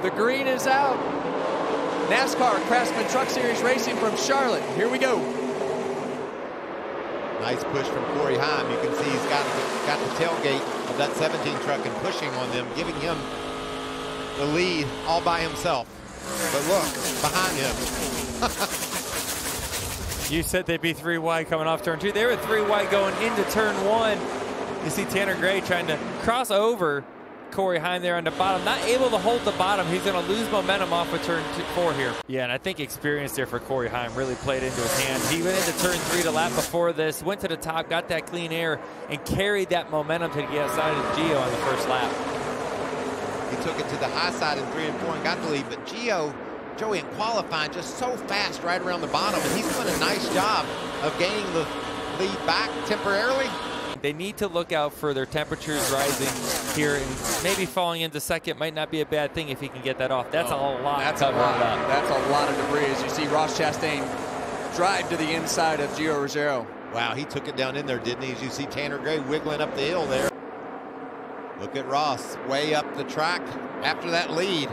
The green is out. NASCAR Craftsman Truck Series Racing from Charlotte. Here we go. Nice push from Corey Heim. You can see he's got the tailgate of that 17 truck and pushing on them, giving him the lead all by himself. But look, behind him. You said they'd be 3 wide coming off turn 2. They were 3 wide going into turn 1. You see Tanner Gray trying to cross over Corey Heim there on the bottom. Not able to hold the bottom. He's going to lose momentum off of turn 4 here. Yeah, and I think experience there for Corey Heim really played into his hands. He went into turn 3 the lap before this, went to the top, got that clean air, and carried that momentum to the outside of Gio on the first lap. He took it to the high side in 3 and 4 and got the lead, but Joey in qualifying just so fast right around the bottom, and he's doing a nice job of gaining the lead back temporarily. They need to look out for their temperatures rising here, and maybe falling into second might not be a bad thing if he can get that off. That's a lot. That's a lot. That's a lot of debris. As you see Ross Chastain drive to the inside of Gio Ruggiero. Wow, he took it down in there, didn't he? As you see Tanner Gray wiggling up the hill there. Look at Ross way up the track after that lead.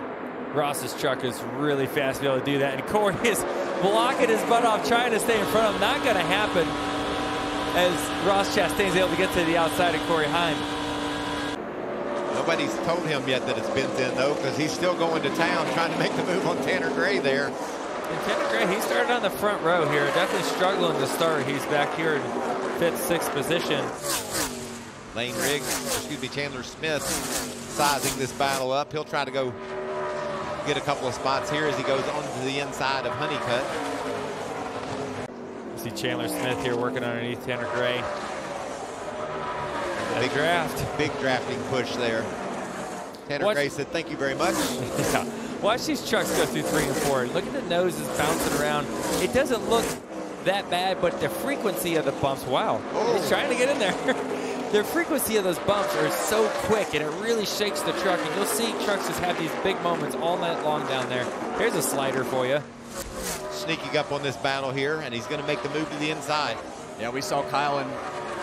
Ross's truck is really fast to be able to do that, and Corey is blocking his butt off trying to stay in front of him. Not going to happen as Ross Chastain's able to get to the outside of Corey Heim. Nobody's told him yet that it's Benson, though, because he's still going to town trying to make the move on Tanner Gray there. And Tanner Gray, he started on the front row here, definitely struggling to start. He's back here in 5th, 6th position. Lane Riggs, Chandler Smith sizing this battle up. He'll try to go get a couple of spots here as he goes onto the inside of Honeycutt. You see Chandler Smith here working underneath Tanner Gray. Big draft. Big drafting push there. Tanner Gray said, thank you very much. Yeah. Watch these trucks go through 3 and 4. Look at the noses bouncing around. It doesn't look that bad, but the frequency of the bumps, wow. Oh. He's trying to get in there. The frequency of those bumps are so quick, and it really shakes the truck. And you'll see trucks just have these big moments all night long down there. Here's a slider for you. Sneaking up on this battle here, and he's going to make the move to the inside. Yeah, we saw Kyle in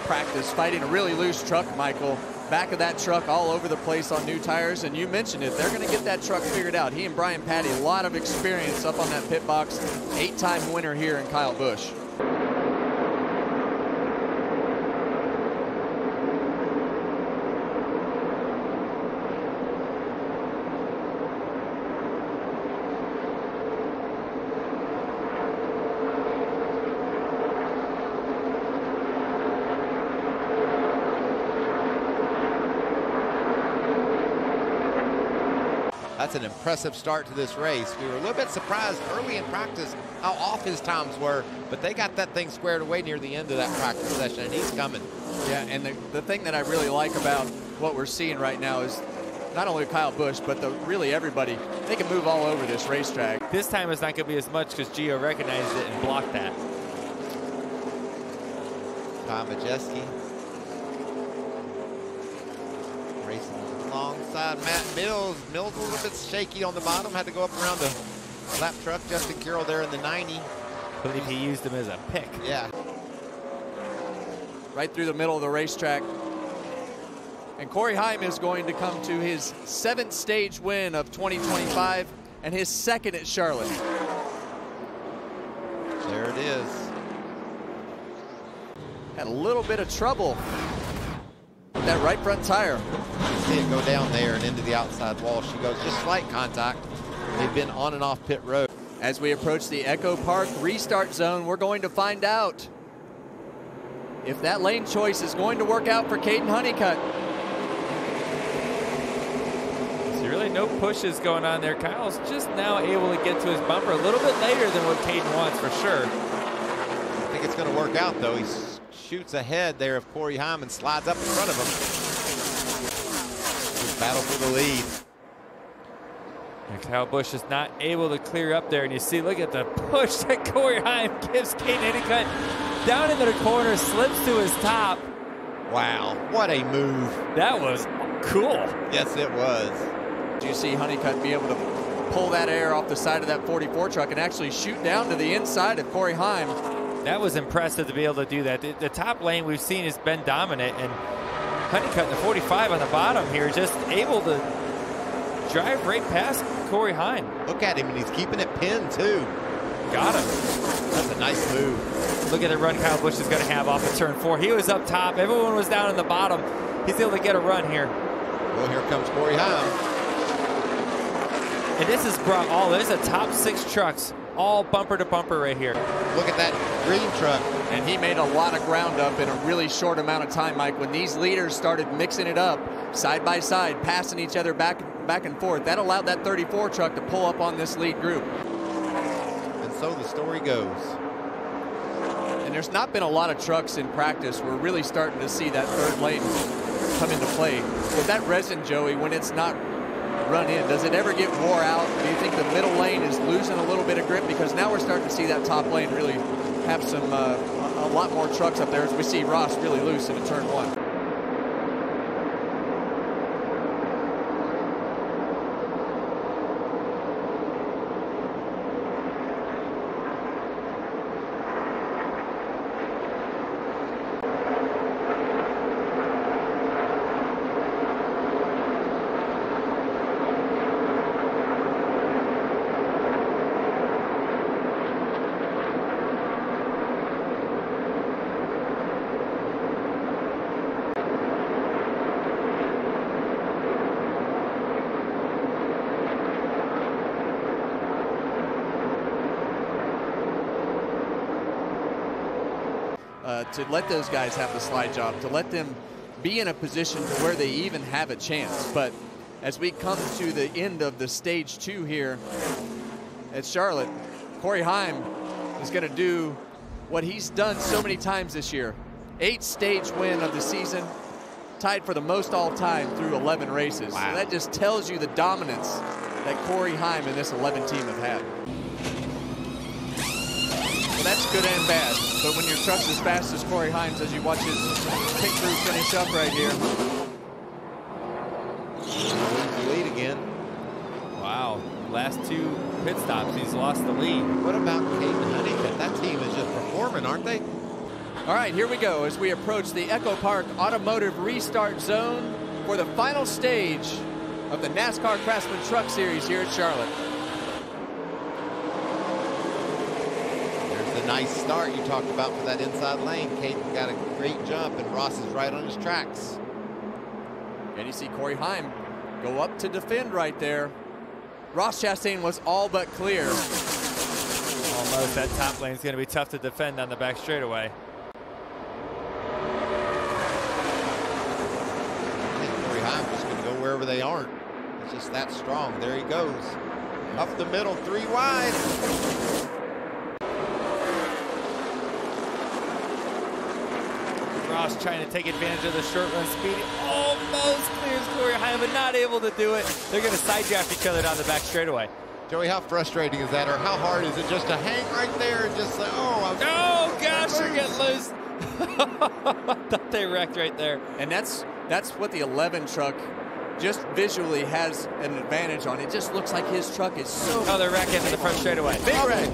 practice fighting a really loose truck, Michael. Back of that truck all over the place on new tires, and you mentioned it. They're going to get that truck figured out. He and Brian Patty, a lot of experience up on that pit box. 8-time winner here in Kyle Busch. That's an impressive start to this race. We were a little bit surprised early in practice how off his times were, but they got that thing squared away near the end of that practice session, and he's coming. Yeah, and the thing that I really like about what we're seeing right now is not only Kyle Busch, but really everybody. They can move all over this racetrack. This time it's not going to be as much because Gio recognized it and blocked that. Tom Majeski racing alongside Matt Mills. Mills a little bit shaky on the bottom, had to go up around the lap truck. Justin Carroll there in the 90. I believe he used him as a pick. Yeah. Right through the middle of the racetrack. And Corey Heim is going to come to his 7th stage win of 2025 and his 2nd at Charlotte. There it is. Had a little bit of trouble with that right front tire. See it go down there and into the outside wall. She goes just slight contact. They've been on and off pit road. As we approach the Echo Park restart zone, we're going to find out if that lane choice is going to work out for Caden Honeycutt. So really no pushes going on there. Kyle's just now able to get to his bumper a little bit later than what Caden wants for sure. I think it's going to work out though. He shoots ahead there of Corey Heim and slides up in front of him. Just battle for the lead. And Kyle Busch is not able to clear up there, and you see, look at the push that Corey Heim gives Caden Honeycutt down into the corner, slips to his top. Wow, what a move. That was cool. Yes, it was. Do you see Honeycutt be able to pull that air off the side of that 44 truck and actually shoot down to the inside of Corey Heim? That was impressive to be able to do that. The top lane we've seen has been dominant, and Honeycutt in the 45 on the bottom here just able to drive right past Corey Heim. Look at him, and he's keeping it pinned, too. Got him. That's a nice move. Look at the run Kyle Busch is going to have off of turn 4. He was up top. Everyone was down in the bottom. He's able to get a run here. Well, here comes Corey Heim. And this has brought there's a top 6 trucks, all bumper to bumper right here. Look at that green truck. And he made a lot of ground up in a really short amount of time, Mike. When these leaders started mixing it up side by side, passing each other back and forth, that allowed that 34 truck to pull up on this lead group. And so the story goes. And there's not been a lot of trucks in practice. We're really starting to see that third lane come into play. With that resin, Joey, when it's not run in, does it ever get wore out? Do you think the middle lane is losing a little bit of grip? Because now we're starting to see that top lane really have some a lot more trucks up there as we see Ross really loose into turn 1. To let those guys have the slide job, to let them be in a position to where they even have a chance. But as we come to the end of the stage 2 here at Charlotte, Corey Heim is going to do what he's done so many times this year. 8th stage win of the season, tied for the most all time through 11 races. Wow. So that just tells you the dominance that Corey Heim and this 11 team have had. Well, that's good and bad, but when your truck's as fast as Corey Heim's, as you watch his pit crew finish up right here. Lead again. Wow, last 2 pit stops, he's lost the lead. What about Caden Huntington? That team is just performing, aren't they? All right, here we go as we approach the Echo Park Automotive Restart Zone for the final stage of the NASCAR Craftsman Truck Series here at Charlotte. There's the nice start you talked about for that inside lane. Caden got a great jump, and Ross is right on his tracks. And you see Corey Heim go up to defend right there. Ross Chastain was all but clear. Almost. That top lane is going to be tough to defend on the back straightaway. I think Corey Heim's just going to go wherever they aren't. It's just that strong. There he goes. Up the middle, 3 wide. Ross trying to take advantage of the short run speed. Almost clears Corey Heim, but not able to do it. They're going to side draft each other down the back straightaway. Joey, how frustrating is that, or how hard is it just to hang right there and just say, oh gosh, they're getting loose. I thought they wrecked right there. And that's what the 11 truck just visually has an advantage on. It just looks like his truck is so... Oh, they're wrecking in the front straightaway. Big wreck.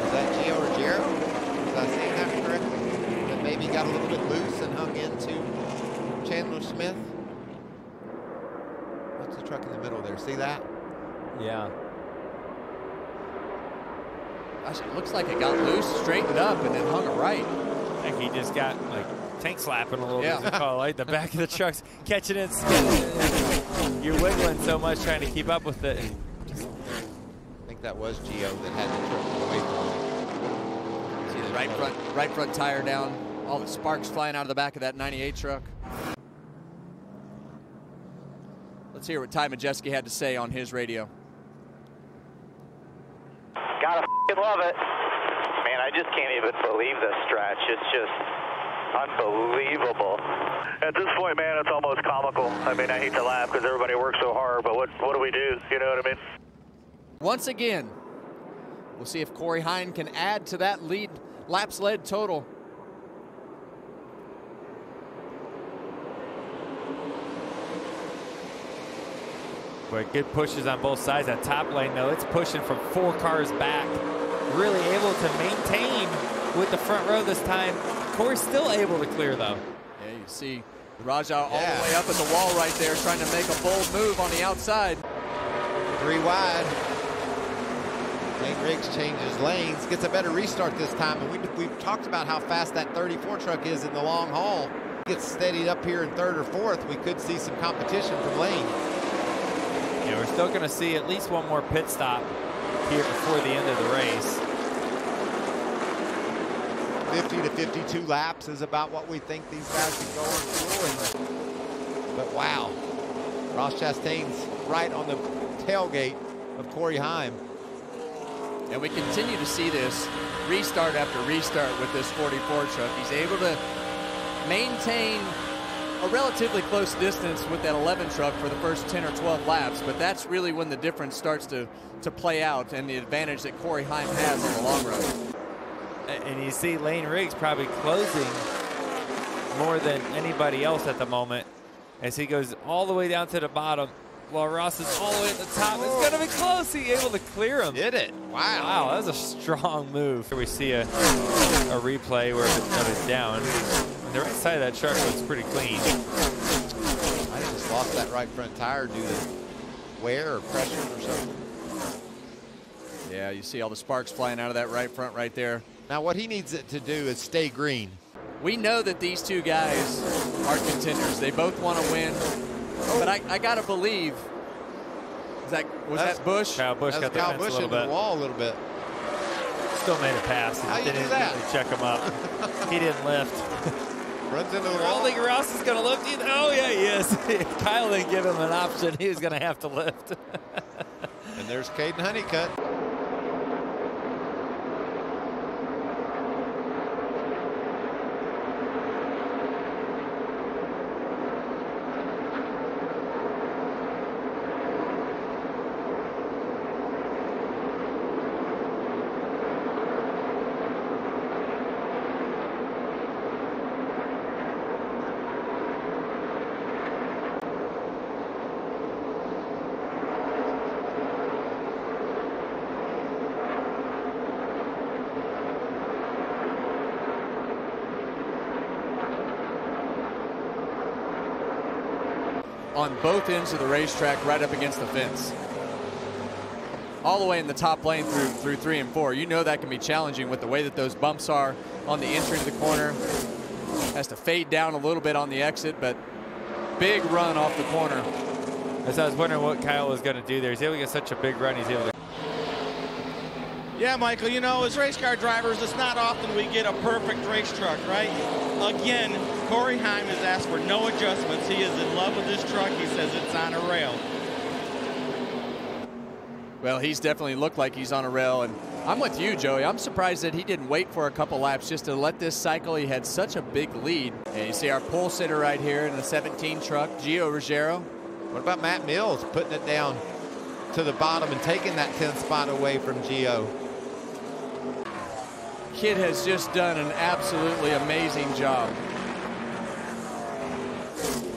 Is that Gio or Jarrett? Was I saying that correctly? That maybe got a little bit loose and hung into Chandler Smith. What's the truck in the middle there? See that? Yeah. Gosh, it looks like it got loose, straightened up, and then hung a right. I think he just got like tank slapping a little Yeah. bit. Call like the back of the truck's catching it, you're wiggling so much trying to keep up with it. And just... I think that was Gio that had the truck away from him. See the right front tire down. All the sparks flying out of the back of that 98 truck. Let's hear what Ty Majeski had to say on his radio. Gotta f***ing love it. Man, I just can't even believe this stretch. It's just unbelievable. At this point, man, it's almost comical. I mean, I hate to laugh because everybody works so hard, but what do we do? You know what I mean? Once again, we'll see if Corey Heim can add to that lead laps led total. But good pushes on both sides. That top lane, though, it's pushing from 4 cars back. Really able to maintain with the front row this time. Corey's still able to clear, though. Yeah, you see Raja all the way up at the wall right there, trying to make a bold move on the outside. 3 wide. Lane Riggs changes lanes, gets a better restart this time. And we've talked about how fast that 34 truck is in the long haul. Gets steadied up here in 3rd or 4th. We could see some competition from Lane. Yeah, we're still going to see at least one more pit stop here before the end of the race. 50 to 52 laps is about what we think these guys can go on. But wow, Ross Chastain's right on the tailgate of Corey Heim. And we continue to see this restart after restart with this 44 truck. He's able to maintain a relatively close distance with that 11 truck for the first 10 or 12 laps, but that's really when the difference starts to play out and the advantage that Corey Heim has in the long run. And you see Lane Riggs probably closing more than anybody else at the moment as he goes all the way down to the bottom while Ross is all the way at the top. It's going to be close. He's able to clear him. Did it. Wow. Wow, that was a strong move. Here we see a replay where it's down. The right side of that truck looks pretty clean. I just lost that right front tire due to wear or pressure or something. Yeah, you see all the sparks flying out of that right front right there. Now what he needs it to do is stay green. We know that these two guys are contenders. They both want to win. But I got to believe, was that Busch? Kyle Busch got the Kyle fence Busch a little into bit. the wall a little bit. Still made a pass. How you didn't do that? Really check him up. He didn't lift. Runs into the I wall. don't think Ross is going to lift either. Oh, yeah, he is. Kyle didn't give him an option. He was going to have to lift. And there's Caden Honeycutt. On both ends of the racetrack, right up against the fence. All the way in the top lane through 3 and 4. You know that can be challenging with the way that those bumps are on the entry to the corner. Has to fade down a little bit on the exit, but big run off the corner. As I was wondering what Kyle was going to do there. He's able to get such a big run. He's able to. Yeah, Michael, you know, as race car drivers, it's not often we get a perfect race truck, right? Again, Corey Heim has asked for no adjustments. He is in love with this truck. He says it's on a rail. Well, he's definitely looked like he's on a rail, and I'm with you, Joey. I'm surprised that he didn't wait for a couple laps just to let this cycle. He had such a big lead. And you see our pole sitter right here in the 17 truck, Gio Ruggiero. What about Matt Mills putting it down to the bottom and taking that 10th spot away from Gio? Kid has just done an absolutely amazing job.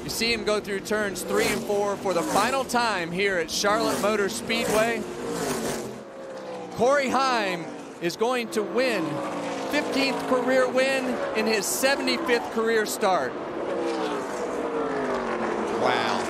You see him go through turns 3 and 4 for the final time here at Charlotte Motor Speedway. Corey Heim is going to win 15th career win in his 75th career start. Wow.